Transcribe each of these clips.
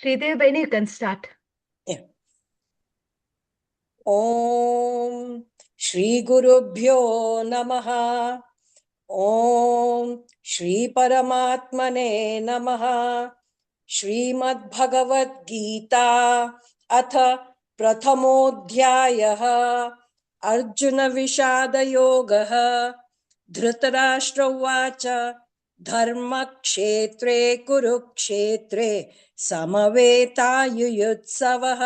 Sridevi Baini, you can start. Yeah. ॐ श्रीगुरुभ्यो नमः। ॐ श्रीपरमात्मने नमः। श्रीमद्भगवद्गीता अथ प्रथमोऽध्यायः। अर्जुनविषादयोगः। धृतराष्ट्र उवाच धर्मक्षेत्रे कुरुक्षेत्रे समवेतायुयुत्सवः।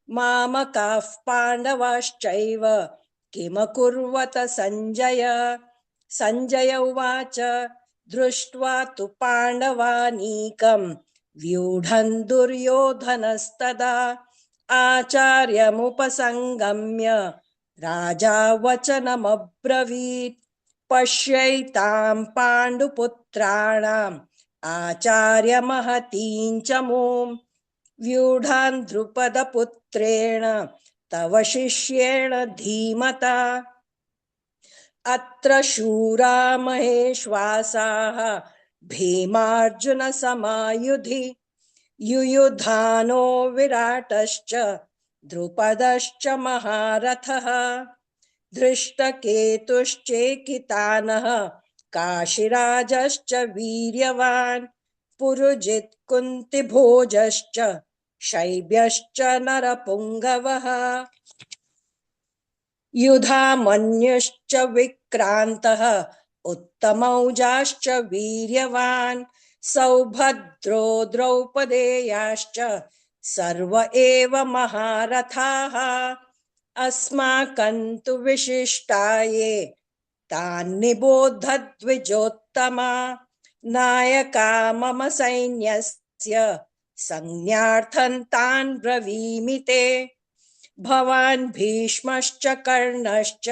मामकाः पाण्डवाश्चैव किमकुर्वत सञ्जय। सञ्जय उवाच दृष्ट्वा तु पाण्डवानीकं व्यूढं दुर्योधनस्तदा आचार्यमुपसङ्गम्य राजा वचनमब्रवीत्। पश्यैतां पाण्डुपुत्राणाम् आचार्यमहतीं च मूम् व्यूढान् द्रुपदपुत्रेण तव शिष्येण धीमता। अत्र शूरा महेश्वासाः भीमार्जुनसमायुधि युयुधानो विराटश्च द्रुपदश्च महारथः। धृष्टकेतुश्चेकितानः काशिराजश्च वीर्यवान् पुरुजित् कुन्तिभोजश्च शैब्यश्च नरपुङ्गवः। युधामन्युश्च विक्रान्तः उत्तमौजाश्च वीर्यवान् सौभद्रो द्रौपदेयाश्च सर्व एव महारथाः। अस्माकं तु विशिष्टाये तान्निबोधद्विजोत्तमा नायका मम सैन्यस्य संज्ञार्थं तान् ब्रवीमि ते। भवान् भीष्मश्च कर्णश्च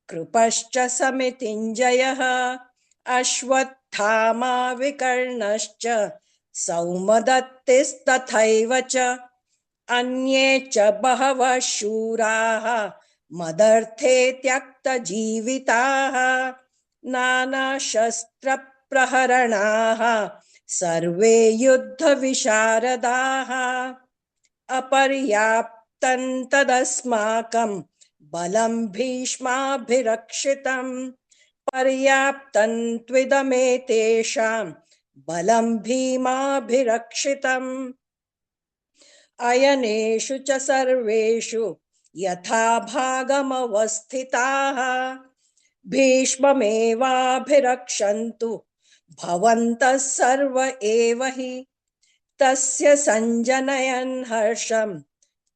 कृपश्च समितिञ्जयः अश्वत्थामा विकर्णश्च सौमदत्तिस्तथैव च अन्ये च बहवः शूराः मदर्थे त्यक्तजीविताः नानाशस्त्रप्रहरणाः सर्वे युद्धविशारदाः। अपर्याप्तं तदस्माकं बलं भीष्माभिरक्षितं पर्याप्तं त्विदमेतेषां बलं भीमाभिरक्षितम्। अयनेषु च सर्वेषु यथा भागमवस्थिताः भीष्ममेवाभिरक्षन्तु भवन्तः सर्व एव हि। तस्य सञ्जनयन् हर्षं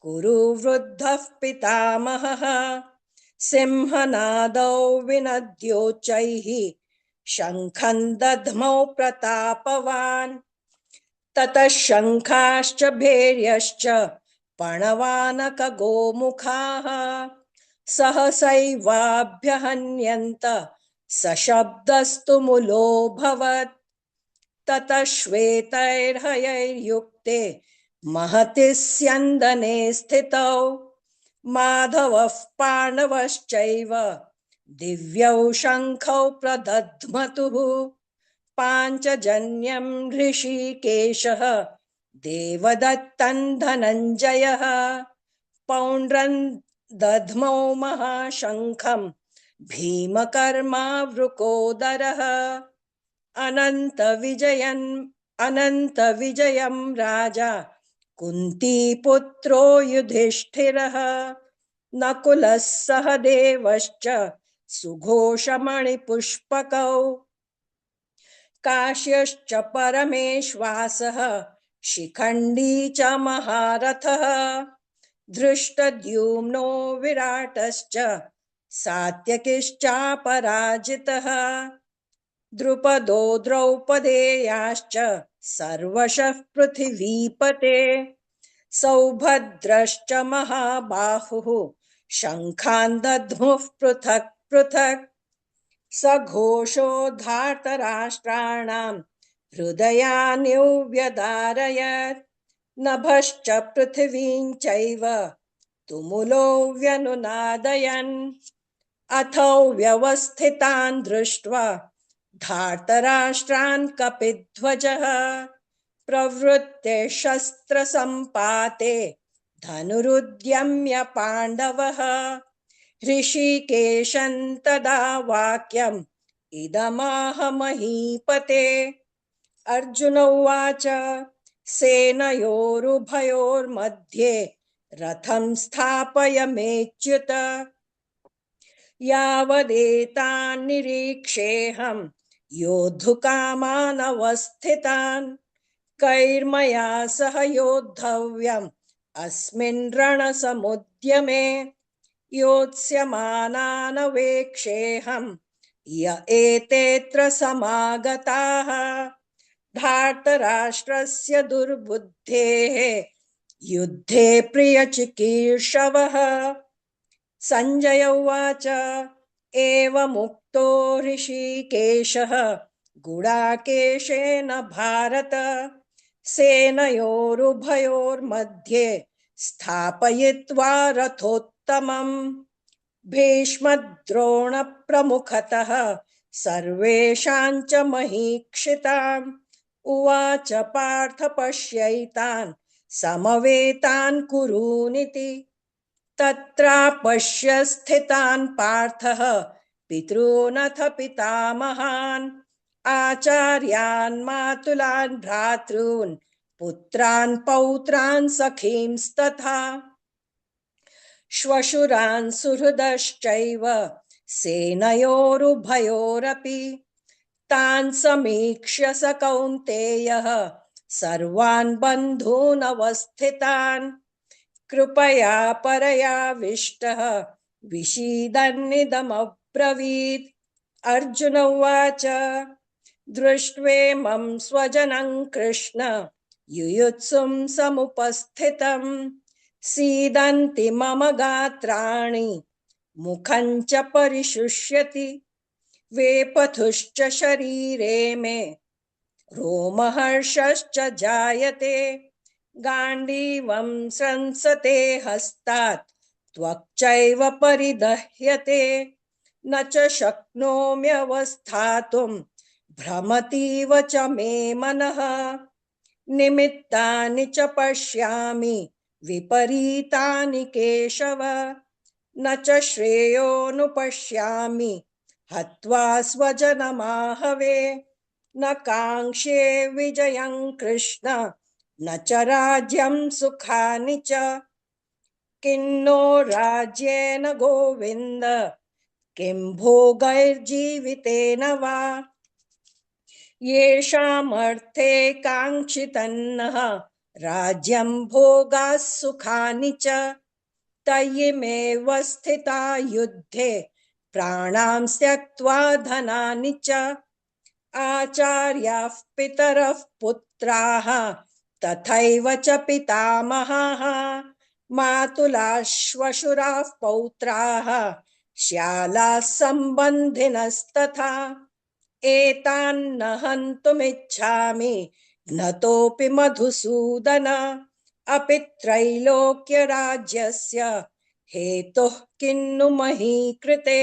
कुरु वृद्धः पितामहः सिंहनादौ विनद्योच्चैः शङ्खं दध्मौ प्रतापवान्। ततः शङ्खाश्च भैर्यश्च पणवानकगोमुखाः सहसैवाभ्यहन्यन्त सशब्दस्तु मुलोऽभवत्। ततः श्वेतैर्हयैर्युक्ते महति स्यन्दने स्थितौ माधवः पाण्डवश्चैव दिव्यौ शङ्खौ प्रदध्मतुः। पाञ्चजन्यं ऋषिकेशः देवदत्तं धनञ्जयः पौण्ड्रं दध्मौ महाशङ्खं भीमकर्मावृकोदरः। अनन्तविजयं राजा कुन्तीपुत्रो युधिष्ठिरः नकुलः सह देवश्च सुघोषमणिपुष्पकौ काश्यश्च परमेश्वासः शिखण्डी च महारथः धृष्टद्युम्नो विराटश्च सात्यकिश्चापराजितः द्रुपदो द्रौपदेयाश्च सर्वशः पृथिवीपते सौभद्रश्च महाबाहुः शङ्खान् दध्मुः पृथक् पृथक् सघोषो धार्तराष्ट्राणां हृदयान्युव्यदारयत् नभश्च पृथिवीं चैव तुमुलो व्यनुनादयन् अथौ व्यवस्थितान् दृष्ट्वा धार्तराष्ट्रान् कपिध्वजः प्रवृत्ते शस्त्रसम्पाते धनुरुद्यम्य पाण्डवः ऋषिकेशं तदा वाक्यम् इदमाह महीपते। अर्जुन उवाच सेनयोरुभयोर्मध्ये रथं स्थापयमेच्युत यावदेतान् निरीक्षेऽहं योद्धुकामानवस्थितान् कैर्मया सह योद्धव्यम् अस्मिन् रणसमुद्यमे योत्स्यमानानवेक्षेऽहं य एतेऽत्र समागताः धार्तराष्ट्रस्य दुर्बुद्धेः युद्धे प्रियचिकीर्षवः। संजय उवाच एवमुक्तो ऋषिकेशः गुडाकेशेन भारत सेनयोरुभयोर्मध्ये स्थापयित्वा रथोत्तमम् भीष्मद्रोणप्रमुखतः सर्वेषां च महीक्षिताम् उवाच पार्थ पश्यैतान् समवेतान् कुरूनिति तत्रापश्य स्थितान् पार्थः पितॄनथ पितामहान् आचार्यान् मातुलान् भ्रातॄन् पुत्रान् पौत्रान् सखींस्तथा श्वशुरान् सुहृदश्चैव सेनयोरुभयोरपि तान् समीक्ष्य स कौन्तेयः सर्वान् बन्धूनवस्थितान् कृपया परयाविष्टः विषीदन्निदमब्रवीत्। अर्जुन उवाच दृष्ट्वेमं स्वजनं कृष्ण युयुत्सुं समुपस्थितं सीदन्ति मम गात्राणि मुखं च परिशुष्यति वेपथुश्च शरीरे मे रोमहर्षश्च जायते गाण्डीवं संसते हस्तात् त्वक्चैव परिदह्यते न च शक्नोम्यवस्थातुं भ्रमतीव च मे मनः निमित्तानि च पश्यामि विपरीतानि केशव न च श्रेयोनुपश्यामि हत्वा स्वजनमाहवे न काङ्क्षे विजयं कृष्ण न च राज्यं सुखानि च किन्नो राज्येन गोविन्द किं भोगैर्जीवितेन वा येषामर्थे काङ्क्षितन्नः राज्यं भोगाः सुखानि च तय्यमेव स्थिता युद्धे प्राणां त्यक्त्वा धनानि च आचार्याः पितरः पुत्राः तथैव च पितामहाः मातुलाः श्वशुराः पौत्राः श्यालाः सम्बन्धिनस्तथा एतान्न हन्तुमिच्छामि घ्नतोऽपि मधुसूदन अपि त्रैलोक्यराज्यस्य हेतुः किन्नु मही कृते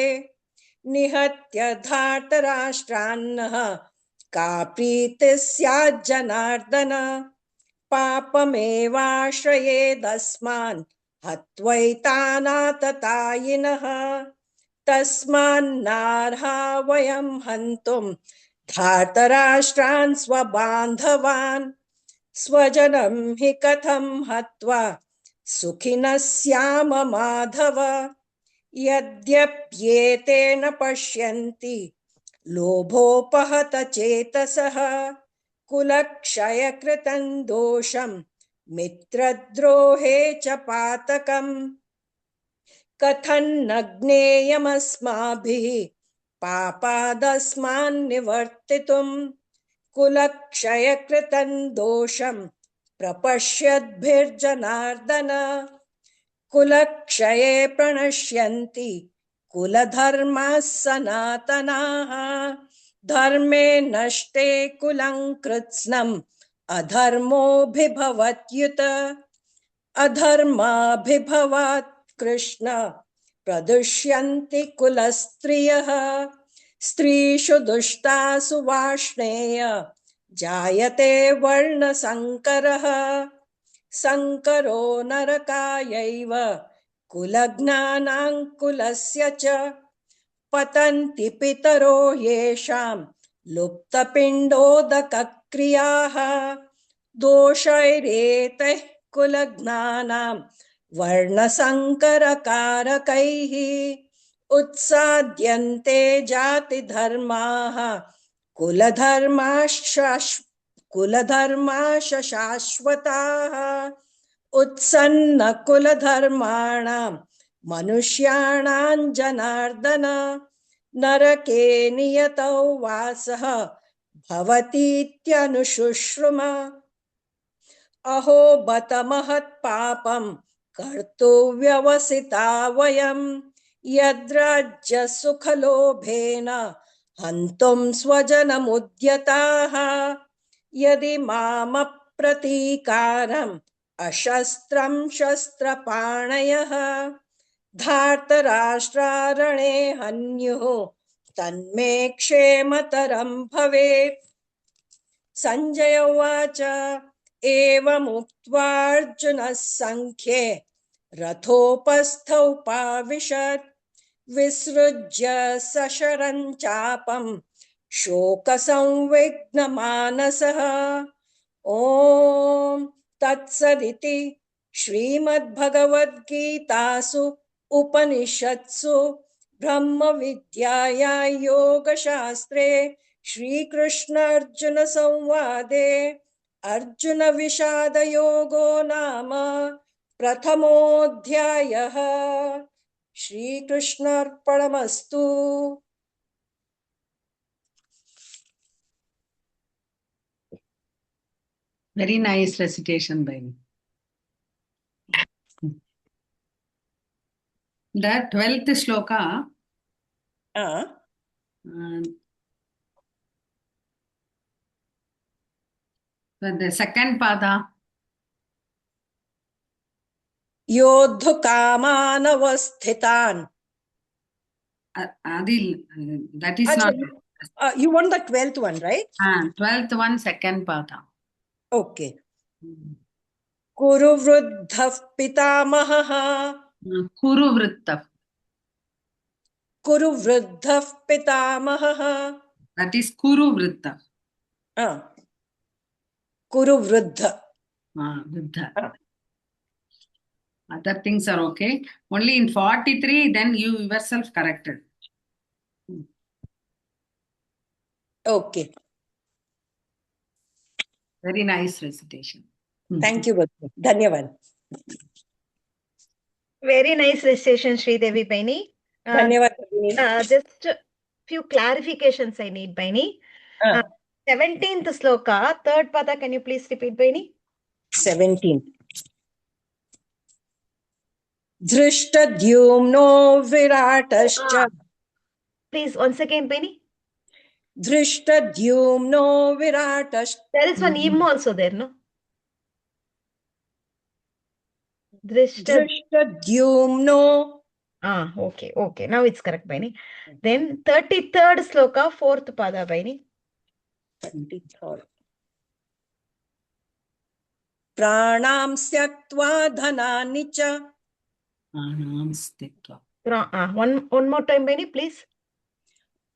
निहत्य धार्तराष्ट्रान्नः का प्रीतिः स्याज्जनार्दन पापमेवाश्रयेदस्मान् हत्वैतानाततायिनः तस्मान्नार्हा वयं हन्तुं धार्तराष्ट्रान् स्वबान्धवान् स्वजनं हि कथं हत्वा सुखिनः स्याम माधव यद्यप्येतेन पश्यन्ति लोभोपहत चेतसः कुलक्षयकृतं दोषं मित्रद्रोहे च पातकम् कथन्न ज्ञेयमस्माभिः पापादस्मान् निवर्तितुं कुलक्षयकृतं दोषं प्रपश्यद्भिर्जनार्दन कुलक्षये प्रणश्यन्ति कुलधर्माः सनातनाः धर्मे नष्टे कुलं कृत्स्नम् अधर्मोऽभिभवत्युत अधर्माभिभवात् कृष्ण प्रदुष्यन्ति कुलस्त्रियः स्त्रीषु दुष्टासु वार्ष्णेय जायते वर्णसङ्करः सङ्करो नरकायैव कुलज्ञानाङ्कुलस्य च पतन्ति पितरो येषां लुप्तपिण्डोदकक्रियाः दोषैरेतैः कुलज्ञानां वर्णसङ्करकारकैः उत्साद्यन्ते जातिधर्माः कुलधर्माश्च शाश्वताः उत्सन्नकुलधर्माणां मनुष्याणां जनार्दन नरके नियतौ वासः भवतीत्यनुशुश्रुम अहो बत महत्पापं कर्तुव्यवसिता वयं यद्राज्यसुखलोभेन हन्तुं स्वजनमुद्यताः यदि मामप्रतीकारम् अशस्त्रं शस्त्रपाणयः धार्तराष्ट्रारणे हन्युः तन्मे क्षेमतरं भवेत् संजय उवाच एवमुक्त्वार्जुनः सङ्ख्ये रथोपस्थौपाविशत् विसृज्य सशरं चापं शोकसंविघ्नमानसः ॐ तत्सदिति श्रीमद्भगवद्गीतासु उपनिषत्सु ब्रह्मविद्यायां योगशास्त्रे श्रीकृष्ण अर्जुन संवादे अर्जुन विषादयोगो नाम प्रथमोऽध्यायः श्रीकृष्णार्पणमस्तु। Very nice recitation by me. The 12th shloka, the second pada. योद्धुकामानवस्थितान्. Adil, that is not. You want the 12th one, right? 12th one, second pada. Okay. Kuru vruddhah pitamahah. Kuru vruddhah. Kuru vruddhah pitamahah. That is Kuru vruddhah. Kuru vruddha. Vruddha. Other things are okay. Only in 43, then you yourself corrected. Okay. Very nice recitation. Thank you, Bhagwan. Dhanyavad. Very nice recitation, Sridevi Baini. Dhanyavad. Just few clarifications I need, Baini. 17th sloka, third pada, can you please repeat, Baini? 17th. Drishtadhyumno viratascha. Please, once again, Baini. Drishtadhyumno viratascha. There is one im also there, no? Drishtadhyumno. Okay. Now it's correct, Baini. Then 33rd sloka, fourth pada, Baini. 23rd. Pranam syaktva dhanani cha. Pranam syaktva. One more time, Baini, please.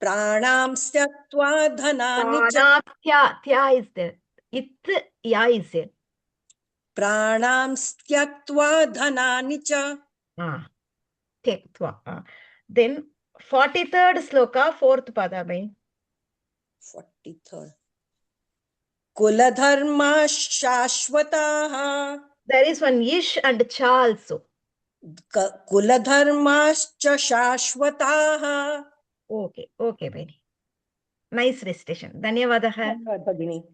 Pranam syaktva dhanani cha. Thya is there. Ya is there. Pranam syaktva dhanani cha. Tyaktva. Then 43rd sloka, fourth pada, Baini. 43rd. Kuladharma shashvataha. There is one ish and cha also. Kuladharmascha shashvataha. Okay, Baini. Nice recitation. Dhanyavadaha. Dhanyavad, Bhagini.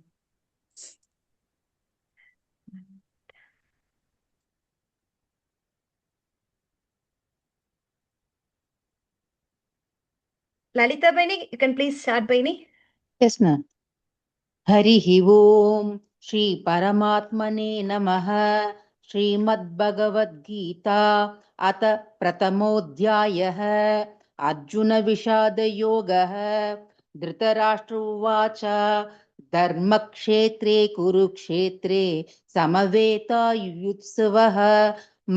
Lalita Baini, you can please start, Baini. Yes, ma'am. Harihi Om Shri Paramatmane Namaha Srimad Bhagavad Gita Ata Pratamodhyayah अर्जुनविषादयोगः। Dhritarashtra उवाच धर्मक्षेत्रे कुरुक्षेत्रे समवेतायुयुत्सवः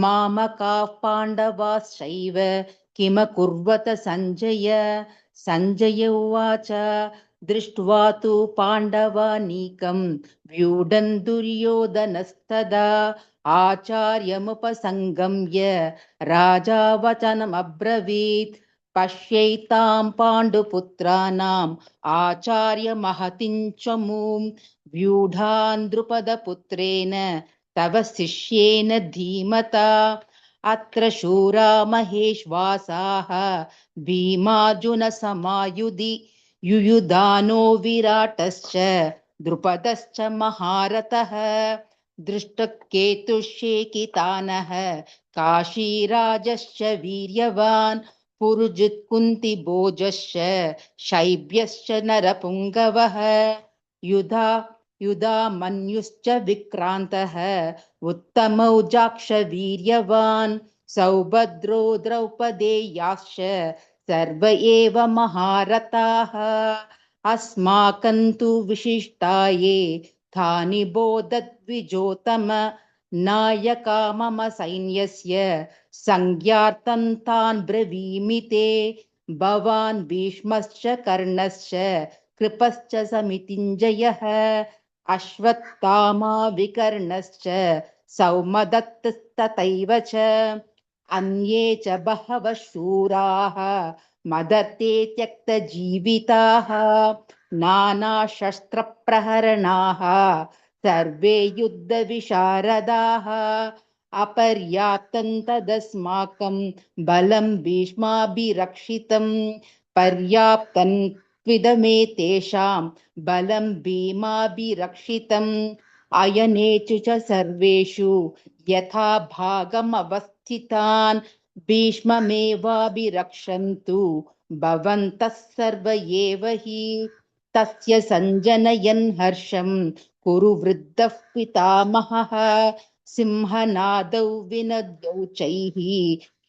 मामकाः पाण्डवाश्चैव किमकुर्वत सञ्जय। सञ्जय उवाच दृष्ट्वा तु पाण्डवानीकं व्यूढन् दुर्योधनस्तदा आचार्यमुपसङ्गम्य राजा वचनमब्रवीत् पश्यैतां पाण्डुपुत्राणाम् आचार्य महतिं च मूं व्यूढान् द्रुपदपुत्रेण तव शिष्येन धीमता अत्र शूरा महेश्वासाः भीमार्जुनसमायुधि युयुधानो विराटश्च द्रुपदश्च महारथः दृष्टकेतुश्चेकितानः काशीराजश्च वीर्यवान् पुरुजित्कुन्तिभोजश्च शैब्यश्च नरपुङ्गवः युधामन्युश्च विक्रान्तः उत्तमौजाक्ष वीर्यवान् सौभद्रो द्रौपदेयाश्च सर्व एव महारथाः अस्माकं तु विशिष्टाये तानि बोधद्विजोतम नायका मम सैन्यस्य संज्ञार्थं तान् ब्रवीमि ते भवान् भीष्मश्च कर्णश्च कृपश्च समितिञ्जयः अश्वत्थामा विकर्णश्च सौमदत्तस्तथैव च अन्ये च बहवः शूराः मदर्थे त्यक्तजीविताः नानाशस्त्रप्रहरणाः सर्वे युद्धविशारदाः अपर्याप्तं तदस्माकं बलं भीष्माभिरक्षितं पर्याप्तं त्विदमेतेषां बलं भीमाभिरक्षितम् अयनेषु च सर्वेषु यथा भागमवस्थितान् भीष्ममेवाभिरक्षन्तु भवन्तः सर्व एव हि तस्य सञ्जनयन् हर्षं कुरु वृद्धः पितामहः सिंहनादौ विनद्यौ चैः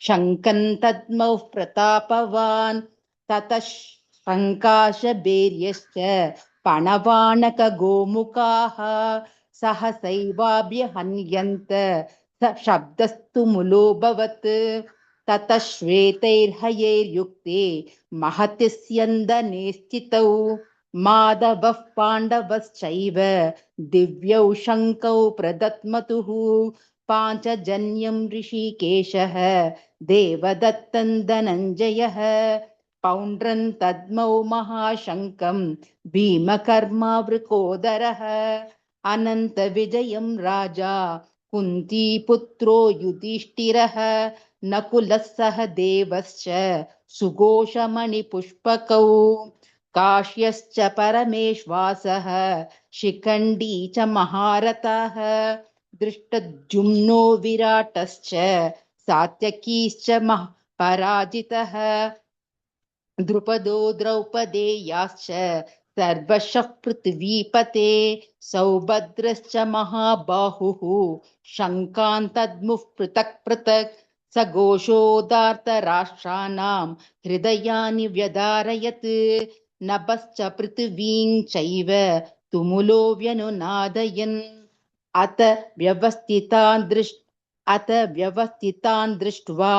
शङ्खं तद्मौ प्रतापवान् ततः शङ्काशभैर्यश्च पणवाणकगोमुखाः सहसैवाभ्यहन्यन्त स शब्दस्तु मुलोऽभवत् ततः श्वेतैर्हयैर्युक्ते महति स्यन्दने स्थितौ माधवः पाण्डवश्चैव दिव्यौ शङ्खौ प्रदत्मतुः पाञ्चजन्यं ऋषिकेशः देवदत्तं धनञ्जयः पौण्ड्रं तद्मौ महाशङ्खं भीमकर्मावृकोदरः अनन्तविजयं राजा कुन्तीपुत्रो युधिष्ठिरः नकुलः सह देवश्च सुघोषमणिपुष्पकौ काश्यश्च परमेश्वासः शिखण्डी च महारथः दृष्टद्युम्नो विराटश्च सात्यकीश्च पराजितः द्रुपदो द्रौपदेयाश्च सर्वशः पृथ्वीपते सौभद्रश्च महाबाहुः शङ्खान् तद्मुः पृथक् पृथक् स घोषोदार्तराष्ट्राणां हृदयानि व्यधारयत् नभश्च पृथिवीं चैव तुमुलो व्यनुनादयन् अत व्यवस्थितान् दृष्ट्वा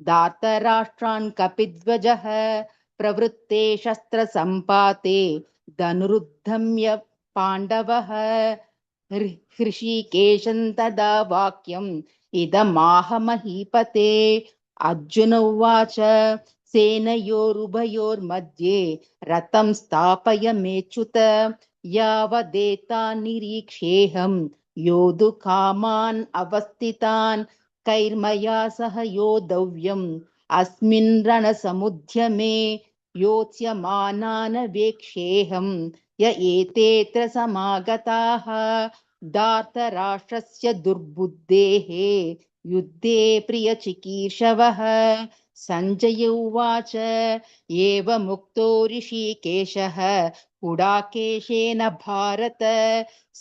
दार्तराष्ट्रान् कपिध्वजः प्रवृत्ते शस्त्रसम्पाते धनुरुद्धम्य पाण्डवः हृषीकेशं तदा वाक्यम् इदमाह महीपते अर्जुन उवाच सेनयोरुभयोर्मध्ये रथं स्थापय मेच्युत यावदेतान् निरीक्षेऽहं योद्धुकामान् अवस्थितान् कैर्मया सह योद्धव्यम् अस्मिन् रणसमुद्यमे योत्स्यमानान् वेक्षेऽहं य एतेऽत्र समागताः दार्तराष्ट्रस्य दुर्बुद्धेः युद्धे प्रियचिकीर्षवः सञ्जय उवाच एवमुक्तो ऋषिकेशः गुडाकेशेन भारत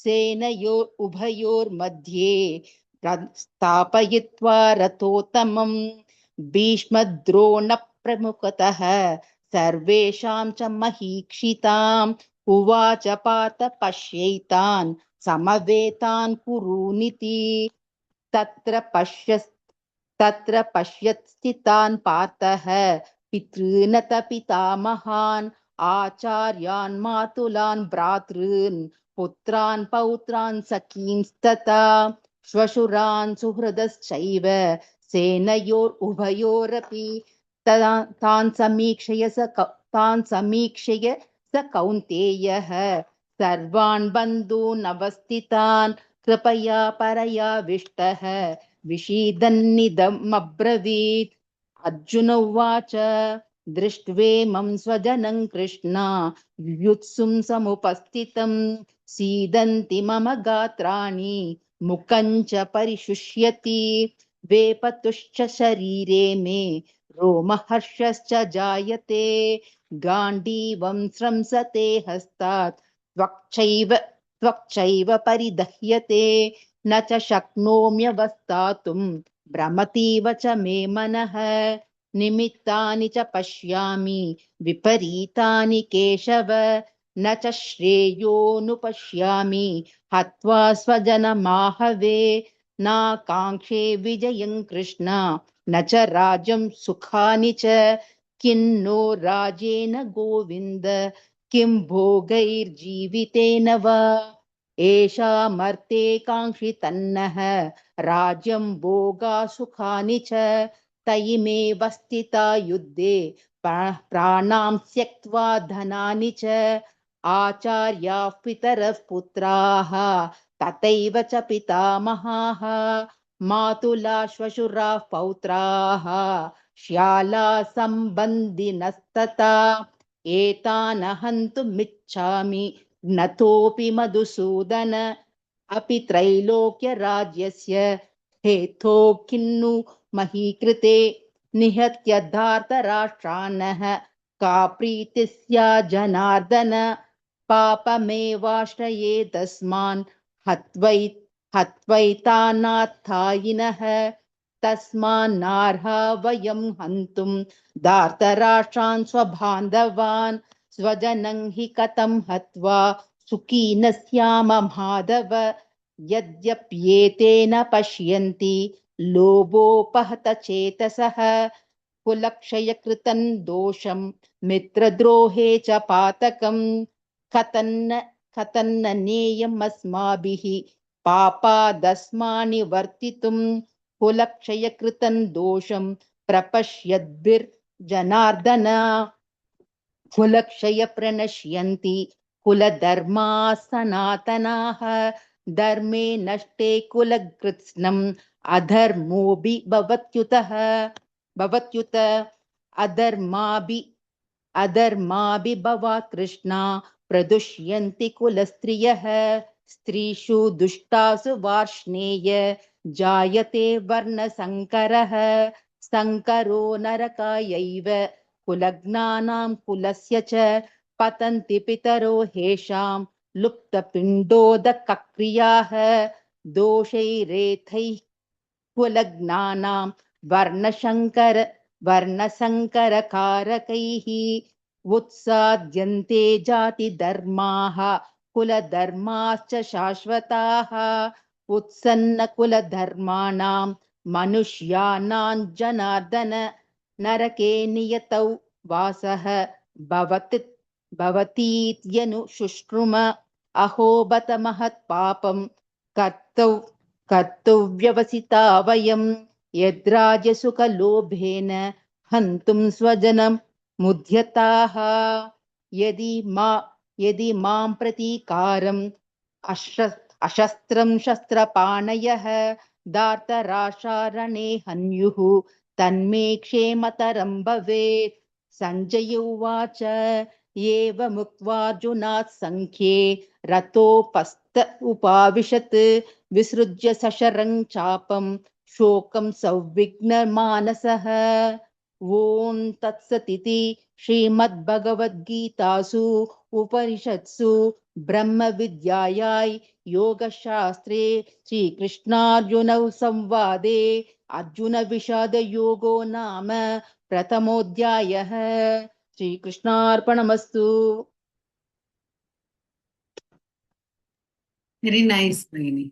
सेनयो उभयोर्मध्ये स्थापयित्वा रथोत्तमम् भीष्मद्रोण प्रमुखतः सर्वेषां च महीक्षिताम् उवाच पार्थ पश्यैतान् समवेतान् कुरूनिति तत्र पश्यत् स्थितान् पार्थः पितॄनत पितामहान् आचार्यान् मातुलान् भ्रातॄन् पुत्रान् पौत्रान् सखींस्तथा श्वशुरान् सुहृदश्चैव सेनयोरुभयोरपि तान् समीक्षय स कौन्तेयः सर्वान् बन्धून् अवस्थितान् कृपया परयाविष्टः विषीदन्निदमब्रवीत् अर्जुन उवाच दृष्ट्वेमं स्वजनं कृष्ण युयुत्सुं समुपस्थितं सीदन्ति मम गात्राणि मुखं च परिशुष्यति वेपतुश्च शरीरे मे रोमहर्षश्च जायते गाण्डीवं स्रंसते हस्तात् त्वक्चैव परिदह्यते न च शक्नोम्यवस्थातुं भ्रमतीव च मे मनः निमित्तानि च पश्यामि विपरीतानि केशव न च श्रेयोनुपश्यामि हत्वा स्वजनमाहवे नाकाङ्क्षे विजयं कृष्ण न च राज्यं सुखानि च किन्नो राजेन गोविन्द किं भोगैर्जीवितेन वा एषामर्थे काङ्क्षितन्नः राज्यं भोगा सुखानि च तयिमेव स्थिता युद्धे प्राणां त्यक्त्वा धनानि च आचार्याः पितरः पुत्राः तथैव च पितामहाः मातुला श्वशुराः पौत्राः श्याला सम्बन्धिनस्तथा एतान् हन्तुमिच्छामि नतोऽपि मधुसूदन अपि त्रैलोक्यराज्यस्य हेतो किन्नु महीकृते निहत्य धार्तराष्ट्रान्नः का प्रीतिः स्यात् जनार्दन पापमेवाश्रये तस्मान् हत्वैतानात्थायिनः तस्मान्नार्हा वयं हन्तुं धार्तराष्ट्रान् स्वबान्धवान् स्वजनं हि कथं हत्वा सुखी न स्याम माधव यद्यप्येतेन पश्यन्ति लोभोपहत चेतसः कुलक्षयकृतं दोषं मित्रद्रोहे च पातकं कथन्न नेयमस्माभिः पापादस्मानि वर्तितुं कुलक्षयकृतं दोषं प्रपश्यद्भिर्जनार्दन कुलक्षय प्रणश्यन्ति कुलधर्माः सनातनाः धर्मे नष्टे कुलकृत्स्नम् अधर्मोऽपि भवत्युत अधर्माभिभवात् कृष्णा प्रदुष्यन्ति कुलस्त्रियः स्त्रीषु दुष्टासु वार्ष्णेय जायते वर्णसङ्करः सङ्करो नरकायैव कुलज्ञानां कुलस्य च पतन्ति पितरो हेषां लुप्तपिण्डोदकक्रियाः दोषैरेथैः कुलज्ञानां वर्णसङ्करकारकैः उत्साद्यन्ते जातिधर्माः कुलधर्माश्च शाश्वताः उत्सन्नकुलधर्माणां मनुष्याणां जनार्दन नरके नियतौ वासः भवतीत्यनुशुश्रुम अहो बत महत्पापं कर्तव्यवसिता वयं यद्राज्यसुखलोभेन हन्तुं स्वजनं मुध्यताः यदि मां प्रतीकारम् अशस्त्रं शस्त्रपाणयः धार्तराष्ट्रारणे हन्युः तन्मे क्षेमतरं भवेत् सञ्जय उवाच एवमुक्त्वार्जुनात् सङ्ख्ये रथोपस्थ उपाविशत् विसृज्य सशरं चापं शोकं सौविघ्नमानसः ॐ तत्सदिति श्रीमद्भगवद्गीतासु उपनिषत्सु ब्रह्मविद्यायां योगशास्त्रे श्रीकृष्णार्जुनौ संवादे अर्जुनविषादयोगो नाम प्रथमोऽध्यायः श्रीकृष्णार्पणमस्तु. Very nice, Bhagini.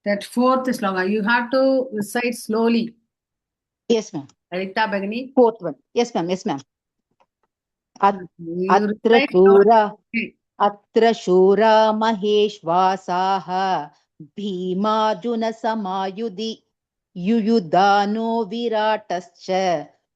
That fourth sloka, you have to recite slowly. Yes, ma'am. Lalita Bhagini. Fourth one. Yes, ma'am. Yes, ma'am. You अत्र recite slowly. अत्र शूरा महेश्वासाः भीमार्जुनसमायुधि युयुधानो विराटश्च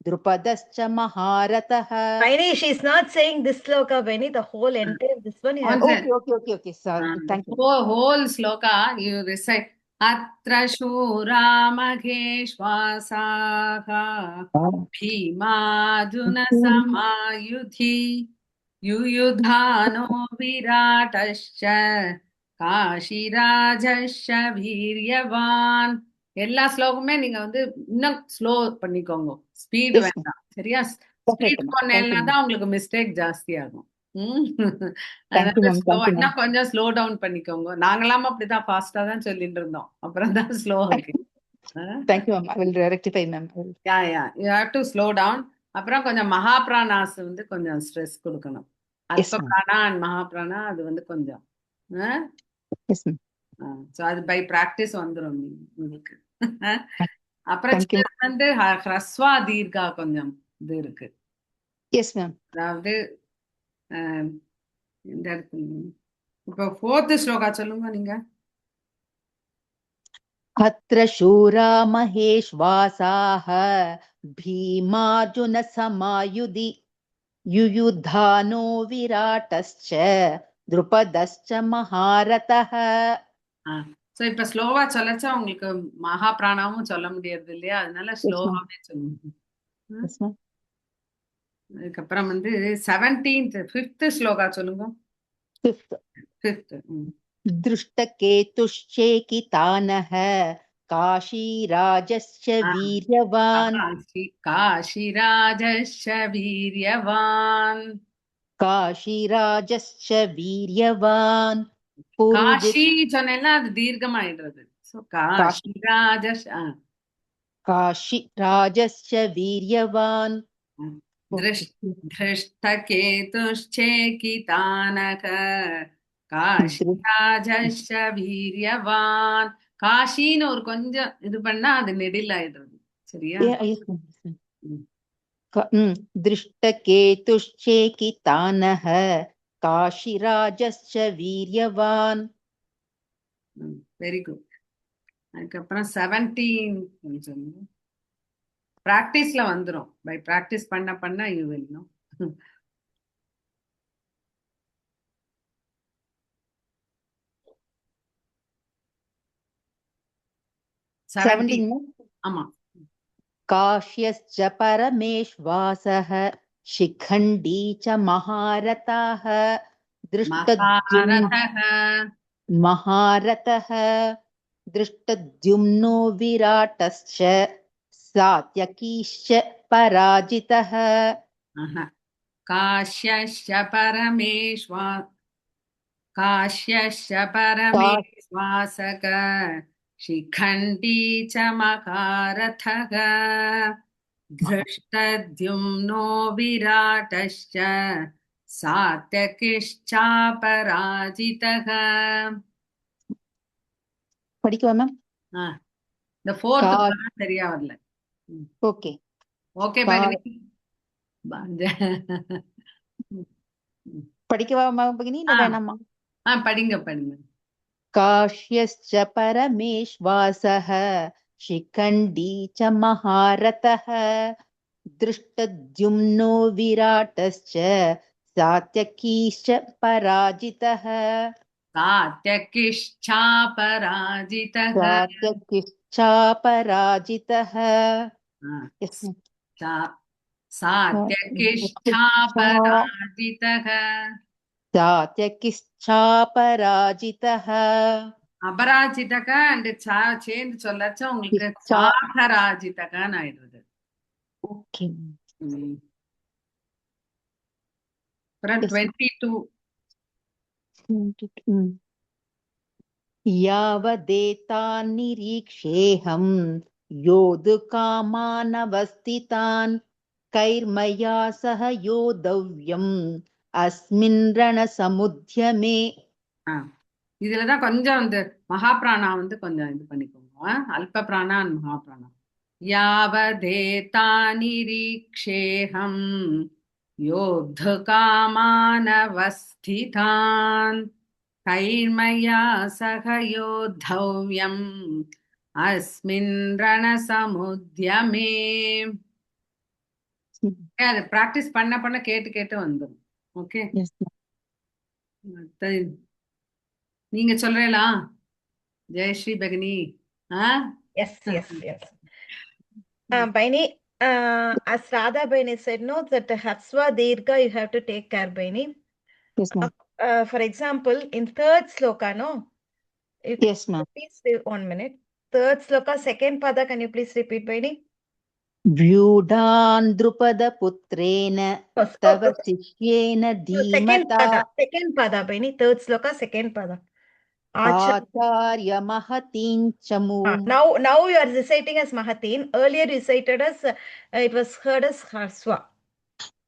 द्रुपदश्च महारथः. Vaini, she's not saying this sloka, Vaini, the whole entire, this one you have. Okay. Sorry. Thank you. Whole sloka you recite. Atra shura magheshwasaha bhimarjuna samayudhi yuyudhano viratascha காஷிராஜஸ்ய வீரியவான். எல்லா ஸ்லோகமே நீங்க வந்து இன்னும் slow பண்ணிக்கோங்க, speed Yes, வேண்டாம். சரியா? Okay, speed ma'am. பண்ணேன்னா தான் உங்களுக்கு மிஸ்டேக் ஜாஸ்தி ஆகும். Thank you, ma'am. Thank you, ma'am. இன்னும் கொஞ்சம் ஸ்லோ டவுன் பண்ணிக்கோங்க. நாங்களாம் அப்படிதான் ஃபாஸ்டா தான் சொல்லிட்டு இருந்தோம், அப்புறம் தான் ஸ்லோ ஆகி. Thank you, ma'am. I will rectify, ma'am. Yeah you have to slow down. அப்புறம் கொஞ்சம் மகாபிராணாஸ் வந்து கொஞ்சம் ஸ்ட்ரெஸ் கொடுக்கணும். Yes, அல்ப ma'am. பிராணா அண்ட் மகாபிராணா அது வந்து கொஞ்சம் Yes, ma'am. சோ அது பை பிராக்டிஸ் வந்துரும் உங்களுக்கு. அப்புறம் Thank you, சிலது வந்து ஹ்ரஸ்வா தீர்க்கா கொஞ்சம் இது இருக்கு. Yes, ma'am. அதாவது இந்த இடத்துல இப்போ ஃபோர்த் ஸ்லோகா சொல்லுங்க நீங்க. अत्र शूरा महेश्वासाः भीमार्जुनसमायुधि युयुधानो विराटश्च द्रुपदश्च महारथः. சோ இப்ப ஸ்லோவா சொல்லச்சா உங்களுக்கு மகாபிராணாவும் சொல்ல முடியறது இல்லையா, அதனால ஸ்லோவாவே சொல்லுங்க. Yes, ma'am. அதுக்கப்புறம் வந்து 17th 5th ஸ்லோகா சொல்லுங்க. Fifth. 5th. दृष्टकेतुश्चेकितानः काशीराजश्च वीर्यवान्. காஷிராஜஸ்ய வீரியவான். काशीराजश्च वीर्यवाன். காஷி சொன்னேன்னா அது தீர்க்கமாயிடுறது. சோ காஷிராஜஸ் काशीराजश्च वीर्यवान्. திருஷ்டகேதுஷ்சேகிதானக காஷிராஜஸ்ய வீரியவான். காஷின்னு ஒரு கொஞ்சம் இது பண்ணா அது நெடில் ஆயிடுறது. சரியா? दृष्टकेतुश्चेकितानः काशीराजश्च वीर्यवान्. Very good. அதுக்கப்புறம் 17 சொல்லுங்க. பிராக்டிஸ்ல வந்துரும். பை பிராக்டிஸ் பண்ண பண்ண யூ வில் நோ. ஆமா. काश्यश्च परमेश्वासः शिखण्डी च महारथः महारथः दृष्टद्युम्नो विराटश्च सात्यकीश्च पराजितः. काश्यश्च परमेश्वासक शिखण्डी च महारथः धृष्टद्युम्नो विराटश्च सात्यकिश्चापराजितः. படிக்கவா மேம்? இந்த ஃபோர்த் சரியா வரல. Okay okay பகினி. படிக்கவா பகினி இல்ல வேணாமா? படிங்க. काश्यश्च परमेश्वासः शिखण्डी च महारथः दृष्टद्युम्नो विराटश्च सात्यकीश्च पराजितः. सात्यकिश्चापराजितः. அபராஜிதக அண்ட் சேர்ந்து சொல்லச்ச உங்களுக்கு சாகராஜிதகன்னு ஆயிடுது. ஓகே. அப்புறம் 22 यावदेतान् निरीक्षेऽहम् योद्धुकामानवस्थितान् कैर्मया सह योद्धव्यम् अस्मिन् रणसमुद्यमे. இதுலதான் கொஞ்சம் இந்த மகாபிராணா வந்து கொஞ்சம் இது பண்ணிக்கோங்க. அல்ப பிராணா and மகாபிராணா. யாவதேதானிரீக்ஷேஹம் யோத்தகாமானவஸ்திதான் கைர்மயா சக யோத்தவ்யம் அஸ்மின் ரணசமுத்யமே. அது பிராக்டிஸ் பண்ண பண்ண கேட்டு கேட்டு வந்துடும். Okay, Yes, ma'am. நீங்க சொல்றீங்களா Jayashree பகினி? Yes. Baini, as Radha Baini said, no, that Hatsva Dirgha you have to take care, Baini. Yes, ma'am. For example, in third sloka, no? Yes, ma'am. Please wait 1 minute. Third sloka, second pada, can you please repeat, Baini? व्यूढान् द्रुपदपुत्रेण तव शिष्येन धीमता Second pada, Baini. Third sloka, second pada. आचार्य महतीं चमूम्. Now you are reciting as Mahatin. Earlier you recited as it was heard as Harswa.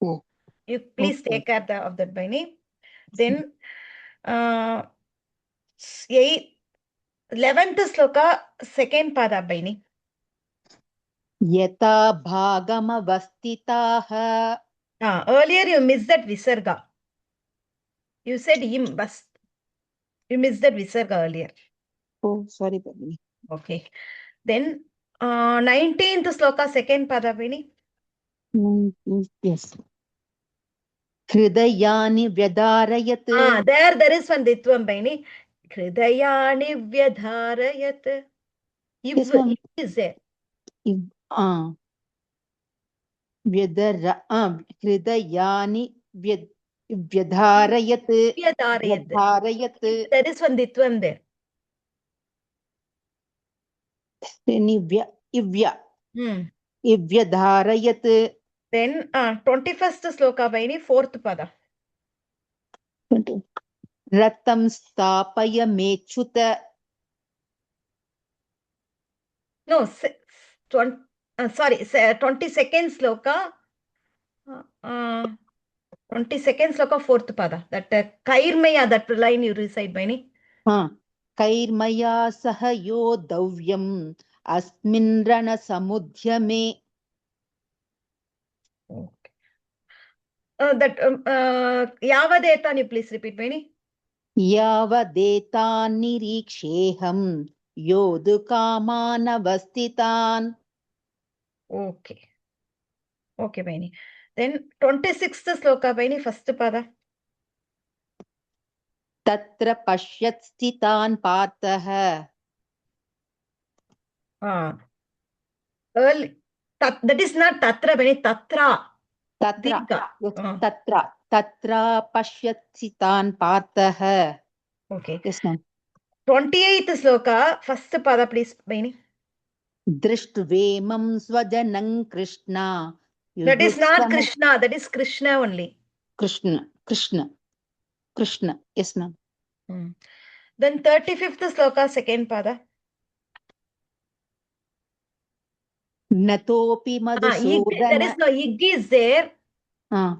Oh. You please Okay. take care of that, Baini. Then 11th sloka, second pada, Baini. यथा भागमवस्थिताः. Earlier you missed that Visarga. You said im, but you missed that Visarga earlier. Oh, sorry, Bhagini. Okay. Then 19th sloka, second pada, Baini. Yes. हृदयानि व्यधारयत्. There is one Ditvam, Baini. Hridayani Vyadharayat. Yes, ma'am. Is there? हृदयानि व्यधारयत्. Vyadharayat. There is one Ditvam there. इव्यधारयत्. Then 21st sloka, Baini, fourth pada. रथं स्थापय मेच्युत. No, sorry, 22nd sloka. 22nd sloka, fourth pada. That Kairmaya, that line you recite, Baini. कैर्मया सह योद्धव्यम् अस्मिन् रणसमुद्यमे. Okay. That Yavadetan, you please repeat, Baini. यावदेतान्निरीक्षेऽहं योद्धुकामानवस्थितान्. Okay. Okay, Baini. Then 26th sloka, Baini, first pada. तत्र पश्यत् स्थितान् पार्थः. Early. That is not Tatra, Baini, Tatra. तत्र पश्यत् स्थितान् पार्थः. Okay. Yes, ma'am. 28th sloka, first pada, please, Baini. दृष्ट्वेमं स्वजनं Krishna. That is not Krishna, that is Krishna only. Krishna. Yes, ma'am. Then 35th sloka, second pada. Natopi Madhusudana. There is no ig is there. And